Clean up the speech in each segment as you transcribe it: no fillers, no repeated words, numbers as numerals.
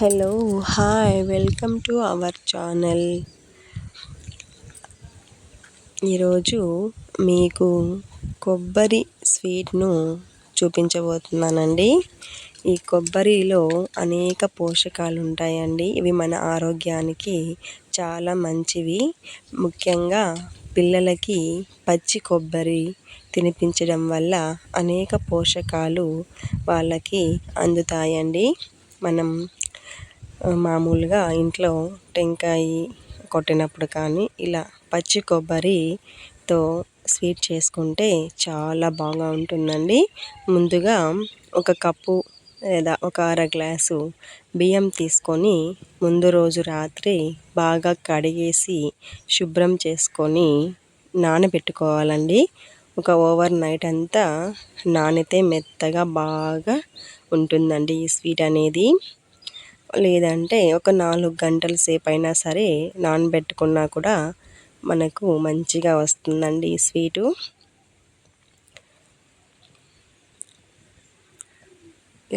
Hello, hi, welcome to our channel. ఈరోజు మీకు కొబ్బరి స్వీట్ను చూపించబోతున్నానండి. ఈ కొబ్బరిలో అనేక పోషకాలు ఉంటాయండి. ఇవి మన ఆరోగ్యానికి చాలా మంచివి. ముఖ్యంగా పిల్లలకి పచ్చి కొబ్బరి తినిపించడం వల్ల అనేక పోషకాలు వాళ్ళకి అందుతాయండి. మనం మామూలుగా ఇంట్లో టెంకాయ కొట్టినప్పుడు కానీ ఇలా పచ్చి కొబ్బరితో స్వీట్ చేసుకుంటే చాలా బాగా ఉంటుందండి. ముందుగా ఒక కప్పు లేదా ఒక అర గ్లాసు బియ్యం తీసుకొని ముందు రోజు రాత్రి బాగా కడిగేసి శుభ్రం చేసుకొని నానబెట్టుకోవాలండి. ఒక ఓవర్ నైట్ అంతా నానితే మెత్తగా బాగా ఉంటుందండి ఈ స్వీట్ అనేది. లేదంటే ఒక 4 గంటల సేపు అయినా సరే నానబెట్టుకున్నా కూడా మనకు మంచిగా వస్తుందండి ఈ స్వీటు.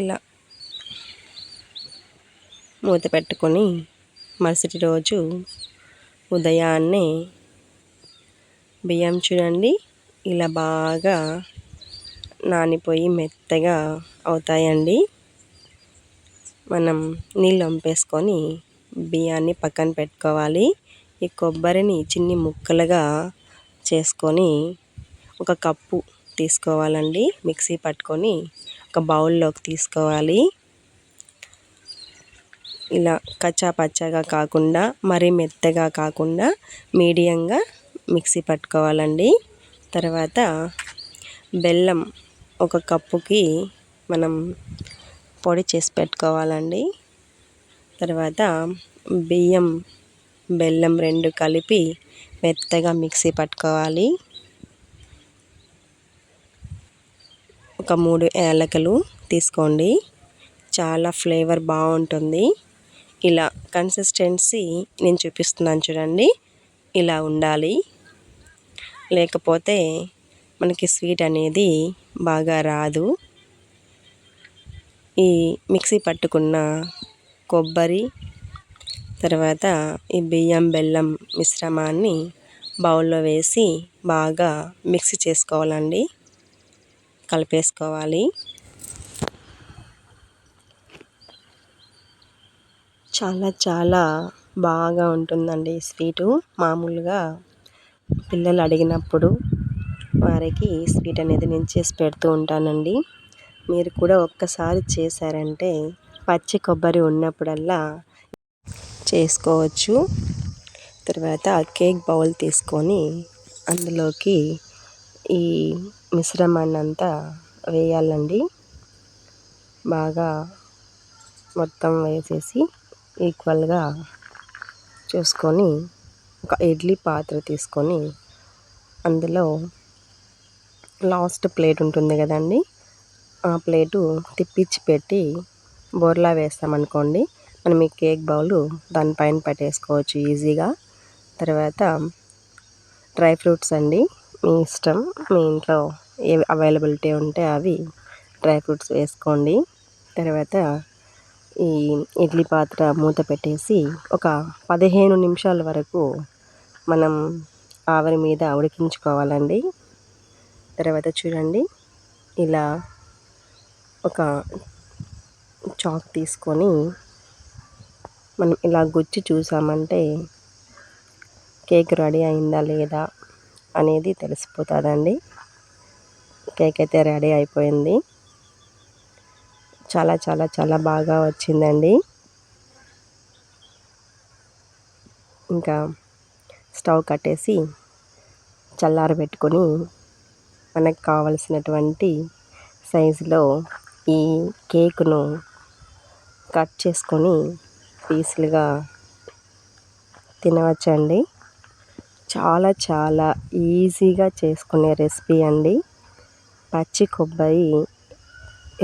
ఇలా మూత పెట్టుకొని మరుసటి రోజు ఉదయాన్నే బియ్యం చూడండి ఇలా బాగా నానిపోయి మెత్తగా అవుతాయండి. మనం నీళ్ళు వంపేసుకొని బియ్యాన్ని పక్కన పెట్టుకోవాలి. ఈ కొబ్బరిని చిన్ని ముక్కలుగా చేసుకొని ఒక కప్పు తీసుకోవాలండి. మిక్సీ పట్టుకొని ఒక బౌల్లోకి తీసుకోవాలి. ఇలా కచ్చా పచ్చాగా కాకుండా మరీ మెత్తగా కాకుండా మీడియంగా మిక్సీ పట్టుకోవాలండి. తర్వాత బెల్లం ఒక కప్పుకి మనం పొడి చేసి పెట్టుకోవాలండి. తర్వాత బెల్లం 2 కలిపి మెత్తగా మిక్సీ పట్టుకోవాలి. ఒక 3 యాలకులు తీసుకోండి, చాలా ఫ్లేవర్ బాగుంటుంది. ఇలా కన్సిస్టెన్సీ నేను చూపిస్తున్నాను చూడండి, ఇలా ఉండాలి. లేకపోతే మనకి స్వీట్ అనేది బాగా రాదు. ఈ మిక్సీ పట్టుకున్న కొబ్బరి తర్వాత ఈ బెల్లం మిశ్రమాన్ని బౌల్లో వేసి బాగా మిక్సీ చేసుకోవాలండి, కలిపేసుకోవాలి. చాలా చాలా బాగా ఉంటుందండి ఈ స్వీటు. మామూలుగా పిల్లలు అడిగినప్పుడు వారికి స్వీట్ అనేది నేను చేసి పెడుతూ ఉంటానండి. మీరు కూడా ఒక్కసారి చేశారంటే పచ్చి కొబ్బరి ఉన్నప్పుడల్లా చేసుకోవచ్చు. తర్వాత కేక్ బౌల్ తీసుకొని అందులోకి ఈ మిశ్రమాన్ని అంతా వేయాలండి. బాగా మొత్తం వేసేసి ఈక్వల్గా చూసుకొని ఒక ఇడ్లీ పాత్ర తీసుకొని అందులో లాస్ట్ ప్లేట్ ఉంటుంది కదండి, ఆ ప్లేటు తిప్పించి పెట్టి బోర్లా వేస్తామనుకోండి, మనం ఈ కేక్ బౌల్ దానిపైన పెట్టేసుకోవచ్చు ఈజీగా. తర్వాత డ్రై ఫ్రూట్స్ అండి, మీ ఇష్టం, మీ ఇంట్లో ఏవి అవైలబిలిటీ ఉంటే అవి డ్రై ఫ్రూట్స్ వేసుకోండి. తర్వాత ఈ ఇడ్లీ పాత్ర మూత పెట్టేసి ఒక 15 నిమిషాల వరకు మనం ఆవిరి మీద ఉడికించుకోవాలండి. తర్వాత చూడండి ఇలా ఒక చాక్ తీసుకొని మనం ఇలా గుచ్చి చూసామంటే కేక్ రెడీ అయిందా లేదా అనేది తెలిసిపోతుందండి. కేక్ అయితే రెడీ అయిపోయింది. చాలా చాలా చాలా బాగా వచ్చిందండి. ఇంకా స్టవ్ కట్టేసి చల్లారబెట్టుకొని మనకు కావలసినటువంటి సైజులో ఈ కేకును కట్ చేసుకొని పీసులుగా తినవచ్చండి. చాలా చాలా ఈజీగా చేసుకునే రెసిపీ అండి. పచ్చి కొబ్బరి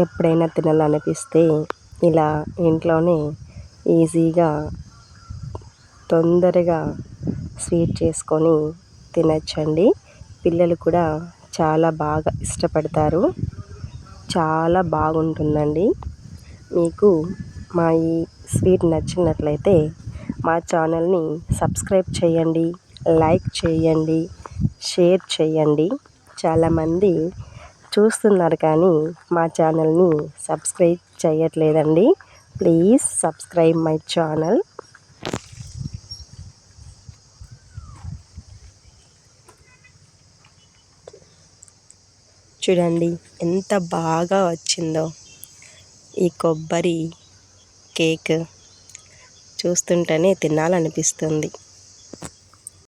ఎప్పుడైనా తినాలనిపిస్తే ఇలా ఇంట్లోనే ఈజీగా తొందరగా స్వీట్ చేసుకొని తినచ్చండి. పిల్లలు కూడా చాలా బాగా ఇష్టపడతారు. చాలా బాగుంటుందండి. మీకు మా ఈ స్వీట్ నచ్చినట్లయితే మా ఛానల్ని సబ్స్క్రైబ్ చేయండి, లైక్ చేయండి, షేర్ చేయండి. చాలామంది చూస్తున్నారు కానీ మా ఛానల్ని సబ్స్క్రైబ్ చేయట్లేదండి. Please subscribe my channel. చూడండి ఎంత బాగా వచ్చిందో ఈ కొబ్బరి కేక్. చూస్తుంటేనే తినాలనిపిస్తుంది.